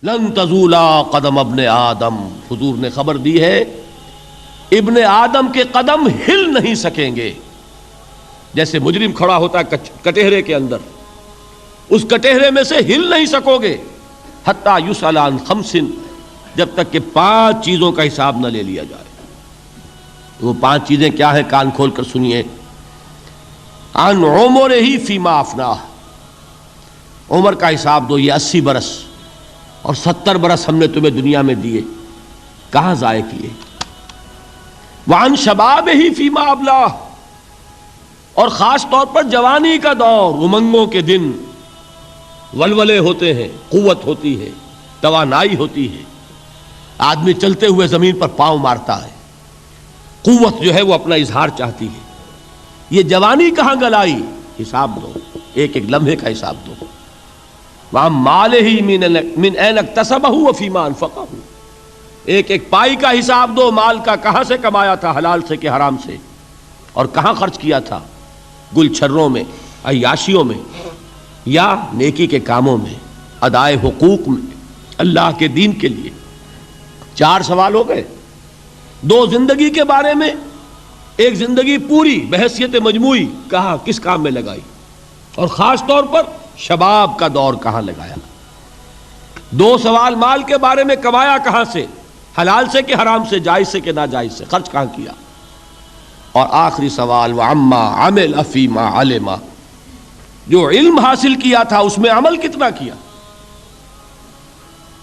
لن تزولا قدم ابن آدم، حضور نے خبر دی ہے ابن آدم کے قدم ہل نہیں سکیں گے. جیسے مجرم کھڑا ہوتا ہے کٹہرے کے اندر، اس کٹہرے میں سے ہل نہیں سکو گے حتی یسأل عن خمس، جب تک کہ 5 چیزوں کا حساب نہ لے لیا جائے. وہ 5 چیزیں کیا ہیں؟ کان کھول کر سنیے. عن عمرہ فیما افناہ، عمر کا حساب دو، یہ 80 برس اور 70 برس ہم نے تمہیں دنیا میں دیے، کہاں ضائع کیے. وعن شبابہ فیما ابلاہ، اور خاص طور پر جوانی کا دور، امنگوں کے دن، ولولے ہوتے ہیں، قوت ہوتی ہے، توانائی ہوتی ہے، آدمی چلتے ہوئے زمین پر پاؤں مارتا ہے، قوت جو ہے وہ اپنا اظہار چاہتی ہے. یہ جوانی کہاں گلائی؟ حساب دو، ایک ایک لمحے کا حساب دو. وَعَن مَالِهِ مِنْ أَيْنَ اكْتَسَبَهُ وَفِيمَا أَنْفَقَهُ، ایک ایک پائی کا حساب دو، مال کا کہاں سے کمایا تھا، حلال سے کہ حرام سے، اور کہاں خرچ کیا تھا، گل چھروں میں، عیاشیوں میں، یا نیکی کے کاموں میں، ادائے حقوق میں، اللہ کے دین کے لیے. 4 سوال ہو گئے. 2 زندگی کے بارے میں، ایک زندگی پوری بحیثیت مجموعی کہاں کس کام میں لگائی، اور خاص طور پر شباب کا دور کہاں لگایا. 2 سوال مال کے بارے میں، کمایا کہاں سے، حلال سے کہ حرام سے، جائز سے کہ ناجائز سے، خرچ کہاں کیا. اور آخری سوال وعما عمل فیما علم، جو علم حاصل کیا تھا اس میں عمل کتنا کیا.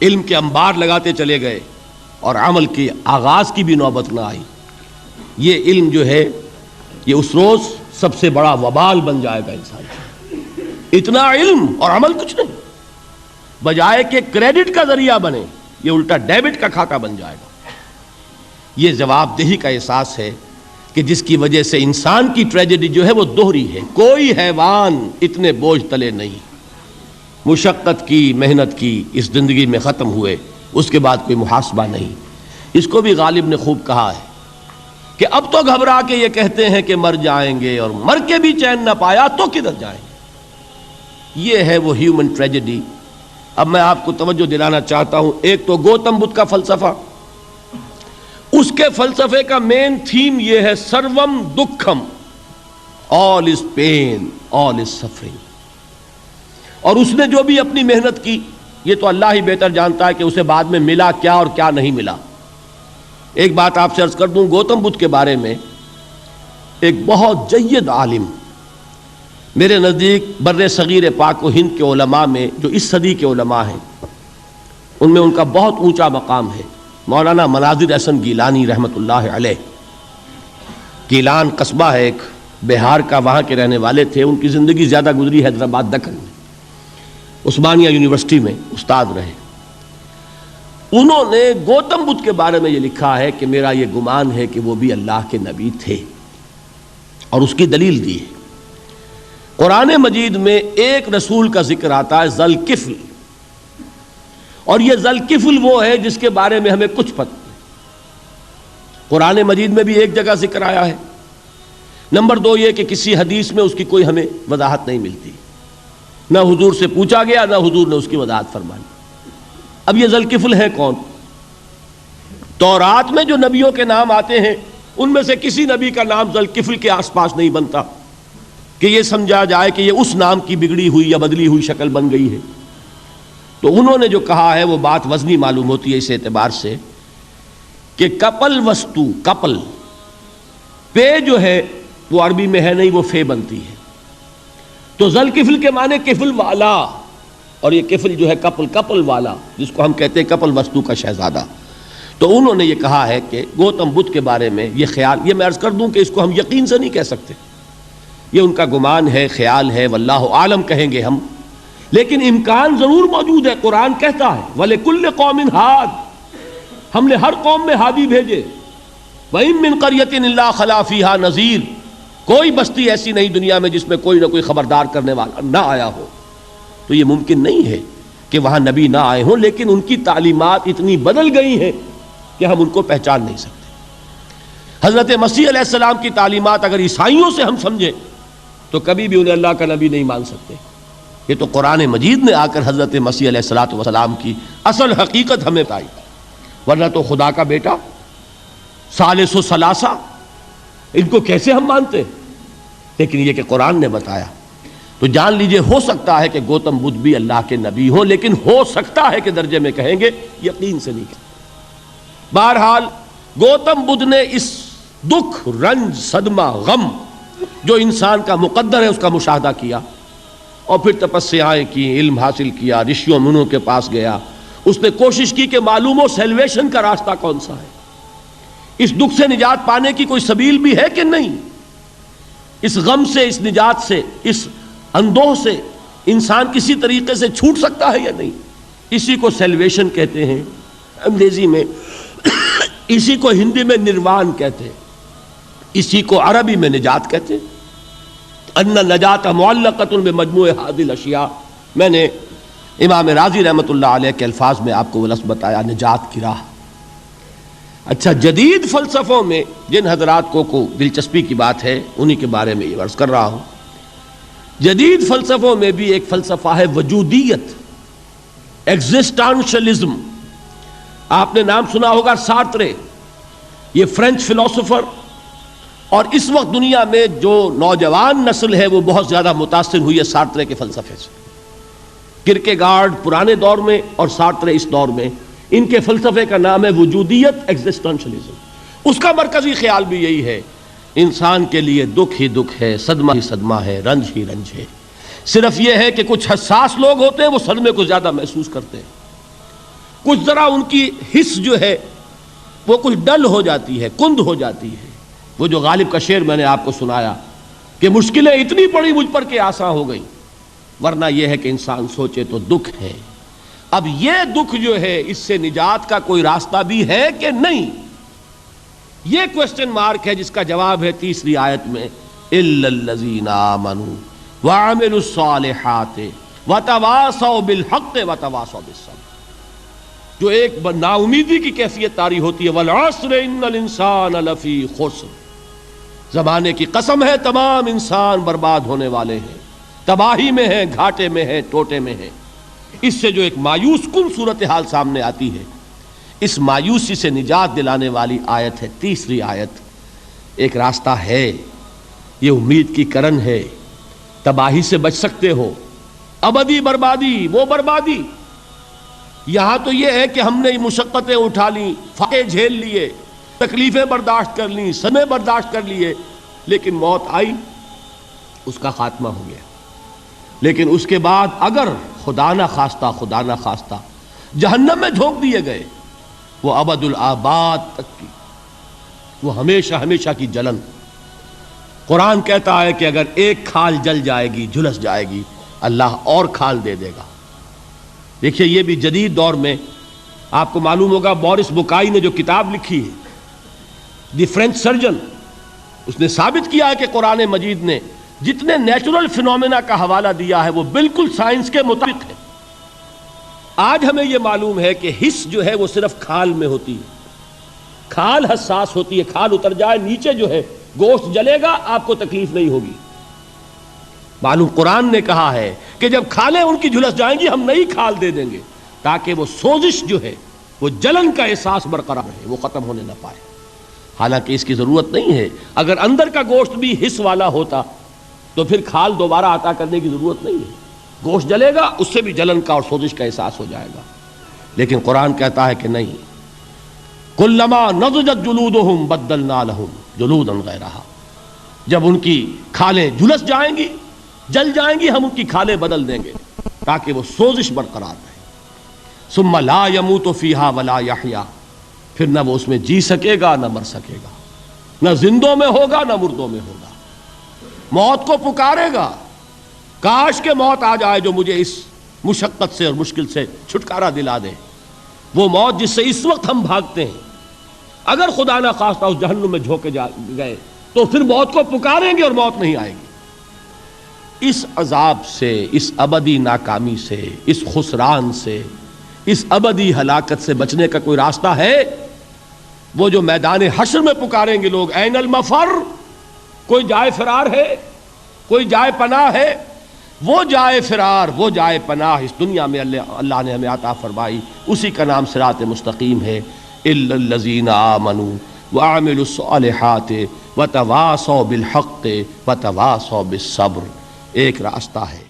علم کے انبار لگاتے چلے گئے اور عمل کے آغاز کی بھی نوبت نہ آئی. یہ علم جو ہے یہ اس روز سب سے بڑا وبال بن جائے گا انسان. اتنا علم اور عمل کچھ نہیں، بجائے کہ کریڈٹ کا ذریعہ بنے یہ الٹا ڈیبٹ کا کھاتہ بن جائے گا. یہ جواب دہی کا احساس ہے کہ جس کی وجہ سے انسان کی ٹریجڈی جو ہے وہ دوہری ہے. کوئی حیوان اتنے بوجھ تلے نہیں، مشقت کی، محنت کی، اس زندگی میں ختم ہوئے، اس کے بعد کوئی محاسبہ نہیں. اس کو بھی غالب نے خوب کہا ہے کہ اب تو گھبرا کے یہ کہتے ہیں کہ مر جائیں گے، اور مر کے بھی چین نہ پایا تو کدھر جائیں گے. یہ ہے وہ ہیومن ٹریجڈی. اب میں آپ کو توجہ دلانا چاہتا ہوں، ایک تو گوتم بدھ کا فلسفہ، اس کے فلسفے کا مین تھیم یہ ہے سروم دکھم، آل از پین، آل از سفرنگ. اور اس نے جو بھی اپنی محنت کی یہ تو اللہ ہی بہتر جانتا ہے کہ اسے بعد میں ملا کیا اور کیا نہیں ملا. ایک بات آپ سے عرض کر دوں، گوتم بدھ کے بارے میں ایک بہت جید عالم، میرے نزدیک بر صغیر پاک و ہند کے علماء میں جو اس صدی کے علماء ہیں ان میں ان کا بہت اونچا مقام ہے، مولانا مناظر احسن گیلانی رحمۃ اللہ علیہ. گیلان قصبہ ہے ایک بہار کا، وہاں کے رہنے والے تھے. ان کی زندگی زیادہ گزری حیدرآباد دکن میں، عثمانیہ یونیورسٹی میں استاد رہے. انہوں نے گوتم بدھ کے بارے میں یہ لکھا ہے کہ میرا یہ گمان ہے کہ وہ بھی اللہ کے نبی تھے، اور اس کی دلیل دی ہے. قرآن مجید میں ایک رسول کا ذکر آتا ہے، ذوالکفل، اور یہ ذوالکفل وہ ہے جس کے بارے میں ہمیں کچھ پتہ نہیں. قرآن مجید میں بھی ایک جگہ ذکر آیا ہے. نمبر 2 یہ کہ کسی حدیث میں اس کی کوئی ہمیں وضاحت نہیں ملتی، نہ حضور سے پوچھا گیا نہ حضور نے اس کی وضاحت فرمائی. اب یہ ذوالکفل ہے کون؟ تورات میں جو نبیوں کے نام آتے ہیں ان میں سے کسی نبی کا نام ذوالکفل کے آس پاس نہیں بنتا کہ یہ سمجھا جائے کہ یہ اس نام کی بگڑی ہوئی یا بدلی ہوئی شکل بن گئی ہے. تو انہوں نے جو کہا ہے وہ بات وزنی معلوم ہوتی ہے اس اعتبار سے کہ کپل وستو، کپل پے جو ہے وہ عربی میں ہے نہیں، وہ فے بنتی ہے. تو ذوالکفل کے معنی کفل والا، اور یہ کفل جو ہے کپل، کپل والا، جس کو ہم کہتے ہیں کپل وستو کا شہزادہ. تو انہوں نے یہ کہا ہے کہ گوتم بدھ کے بارے میں یہ خیال، یہ میں عرض کر دوں کہ اس کو ہم یقین سے نہیں کہہ سکتے، یہ ان کا گمان ہے، خیال ہے، واللہ عالم کہیں گے ہم، لیکن امکان ضرور موجود ہے. قرآن کہتا ہے وَلِكُلِّ قَوْمٍ ہاد، ہم نے ہر قوم میں ہادی بھیجے. وَإِن مِّن قَرْيَةٍ إِلَّا خَلَا فِيهَا نَذِيرٌ، کوئی بستی ایسی نہیں دنیا میں جس میں کوئی نہ کوئی خبردار کرنے والا نہ آیا ہو. تو یہ ممکن نہیں ہے کہ وہاں نبی نہ آئے ہوں، لیکن ان کی تعلیمات اتنی بدل گئی ہیں کہ ہم ان کو پہچان نہیں سکتے. حضرت مسیح علیہ السلام کی تعلیمات اگر عیسائیوں سے ہم سمجھیں تو کبھی بھی انہیں اللہ کا نبی نہیں مان سکتے. یہ تو قرآن مجید نے آ کر حضرت مسیح علیہ الصلوۃ والسلام کی اصل حقیقت ہمیں بتائی، ورنہ تو خدا کا بیٹا ثالث و ثلاثہ ان کو کیسے ہم مانتے ہیں؟ لیکن یہ کہ قرآن نے بتایا تو جان لیجئے، ہو سکتا ہے کہ گوتم بدھ بھی اللہ کے نبی ہوں، لیکن ہو سکتا ہے کہ درجے میں کہیں گے، یقین سے نہیں کہتے۔ بہرحال گوتم بدھ نے اس دکھ، رنج، صدمہ، غم جو انسان کا مقدر ہے اس کا مشاہدہ کیا، اور پھر تپسیائیں کی، علم حاصل کیا، رشیوں منوں کے پاس گیا، اس نے کوشش کی کہ معلوم ہو سیلویشن کا راستہ کون سا ہے، اس دکھ سے نجات پانے کی کوئی سبیل بھی ہے کہ نہیں، اس غم سے، اس نجات سے، اس اندوہ سے انسان کسی طریقے سے چھوٹ سکتا ہے یا نہیں۔ اسی کو سیلویشن کہتے ہیں انگریزی میں، اسی کو ہندی میں نروان کہتے ہیں، اسی کو عربی میں نجات کہتے ہیں۔ ان النجات معلقۃ بمجموع هذه الاشیاء، میں نے امام رازی رحمۃ اللہ علیہ کے الفاظ میں آپ کو وہ لفظ بتایا، نجات کی راہ۔ اچھا، جدید فلسفوں میں جن حضرات کو دلچسپی کی بات ہے انہی کے بارے میں یہ عرض کر رہا ہوں۔ جدید فلسفوں میں بھی ایک فلسفہ ہے وجودیت، ایگزسٹانشلزم۔ آپ نے نام سنا ہوگا سارترے، یہ فرینچ فلسفر، اور اس وقت دنیا میں جو نوجوان نسل ہے وہ بہت زیادہ متاثر ہوئی ہے سارترے کے فلسفے سے۔ کرکیگارڈ پرانے دور میں اور سارترے اس دور میں، ان کے فلسفے کا نام ہے وجودیت، ایگزسٹانشلزم۔ اس کا مرکزی خیال بھی یہی ہے، انسان کے لیے دکھ ہی دکھ ہے، صدمہ ہی صدمہ ہے، رنج ہی رنج ہے۔ صرف یہ ہے کہ کچھ حساس لوگ ہوتے ہیں وہ صدمے کو زیادہ محسوس کرتے ہیں، کچھ ذرا ان کی حس جو ہے وہ کچھ ڈل ہو جاتی ہے، کند ہو جاتی ہے۔ وہ جو غالب کا شعر میں نے آپ کو سنایا کہ مشکلیں اتنی پڑی مجھ پر کہ آساں ہو گئی، ورنہ یہ ہے کہ انسان سوچے تو دکھ ہے۔ اب یہ دکھ جو ہے، اس سے نجات کا کوئی راستہ بھی ہے کہ نہیں، یہ کوسچن مارک ہے، جس کا جواب ہے تیسری آیت میں، اِلَّا الَّذِينَ آمَنُوا وَعَمِلُوا الصَّالِحَاتِ وَتَوَاصَوْا بِالْحَقِّ وَتَوَاصَوْا بِالصَّبْرِ۔ جو ایک نا امیدی کی کیفیت طاری ہوتی ہے، وَالْعَصْرِ إِنَّ الْإِنسَانَ لَفِي خُسْرٍ، زمانے کی قسم ہے تمام انسان برباد ہونے والے ہیں، تباہی میں ہیں، گھاٹے میں ہیں، ٹوٹے میں ہیں۔ اس سے جو ایک مایوس کن صورتحال سامنے آتی ہے، اس مایوسی سے نجات دلانے والی آیت ہے تیسری آیت۔ ایک راستہ ہے، یہ امید کی کرن ہے، تباہی سے بچ سکتے ہو، ابدی بربادی، وہ بربادی۔ یہاں تو یہ ہے کہ ہم نے مشقتیں اٹھا لیں، فاقے جھیل لیے، تکلیفیں برداشت کر لیں، صدمے برداشت کر لیے، لیکن موت آئی، اس کا خاتمہ ہو گیا۔ لیکن اس کے بعد اگر خدا نہ خواستہ جہنم میں جھونک دیے گئے، وہ ابد الآباد تک کی، وہ ہمیشہ ہمیشہ کی جلن۔ قرآن کہتا ہے کہ اگر ایک کھال جل جائے گی، جھلس جائے گی، اللہ اور کھال دے دے گا۔ دیکھیے، یہ بھی جدید دور میں آپ کو معلوم ہوگا، بورس بکائی نے جو کتاب لکھی ہے، دی فرینچ سرجن، اس نے ثابت کیا ہے کہ قرآن مجید نے جتنے نیچرل فینومینا کا حوالہ دیا ہے وہ بالکل سائنس کے مطابق ہے۔ آج ہمیں یہ معلوم ہے کہ حس جو ہے وہ صرف کھال میں ہوتی ہے، کھال حساس ہوتی ہے، کھال اتر جائے نیچے جو ہے گوشت جلے گا، آپ کو تکلیف نہیں ہوگی۔ معلوم قرآن نے کہا ہے کہ جب کھالیں ان کی جھلس جائیں گی، ہم نئی کھال دے دیں گے تاکہ وہ سوزش جو ہے، وہ جلن کا احساس برقرار رہے، وہ ختم ہونے نہ پائے۔ حالانکہ اس کی ضرورت نہیں ہے، اگر اندر کا گوشت بھی حس والا ہوتا تو پھر کھال دوبارہ عطا کرنے کی ضرورت نہیں ہے، گوشت جلے گا، اس سے بھی جلن کا اور سوزش کا احساس ہو جائے گا۔ لیکن قرآن کہتا ہے کہ نہیں، کلما نضجت جلودہم بدلنا لہم جلودا غیرہا، جب ان کی کھالیں جھلس جائیں گی، جل جائیں گی، ہم ان کی کھالیں بدل دیں گے تاکہ وہ سوزش برقرار رہے۔ ثم لا يموت فیہا ولا یحیا، پھر نہ وہ اس میں جی سکے گا نہ مر سکے گا، نہ زندوں میں ہوگا نہ مردوں میں ہوگا۔ موت کو پکارے گا، کاش کہ موت آ جائے جو مجھے اس مشقت سے اور مشکل سے چھٹکارا دلا دے۔ وہ موت جس سے اس وقت ہم بھاگتے ہیں، اگر خدا نہ خواستہ اس جہنم میں جھونکے گئے تو پھر موت کو پکاریں گے اور موت نہیں آئے گی۔ اس عذاب سے، اس ابدی ناکامی سے، اس خسران سے، اس ابدی ہلاکت سے بچنے کا کوئی راستہ ہے؟ وہ جو میدان حشر میں پکاریں گے لوگ، این المفر، کوئی جائے فرار ہے، کوئی جائے پناہ ہے؟ وہ جائے فرار، وہ جائے پناہ اس دنیا میں اللہ نے ہمیں عطا فرمائی، اسی کا نام صراط مستقیم ہے۔ الا الذین آمنوا وعملوا الصالحات وتواصوا بالحق وتواصوا بالصبر، ایک راستہ ہے۔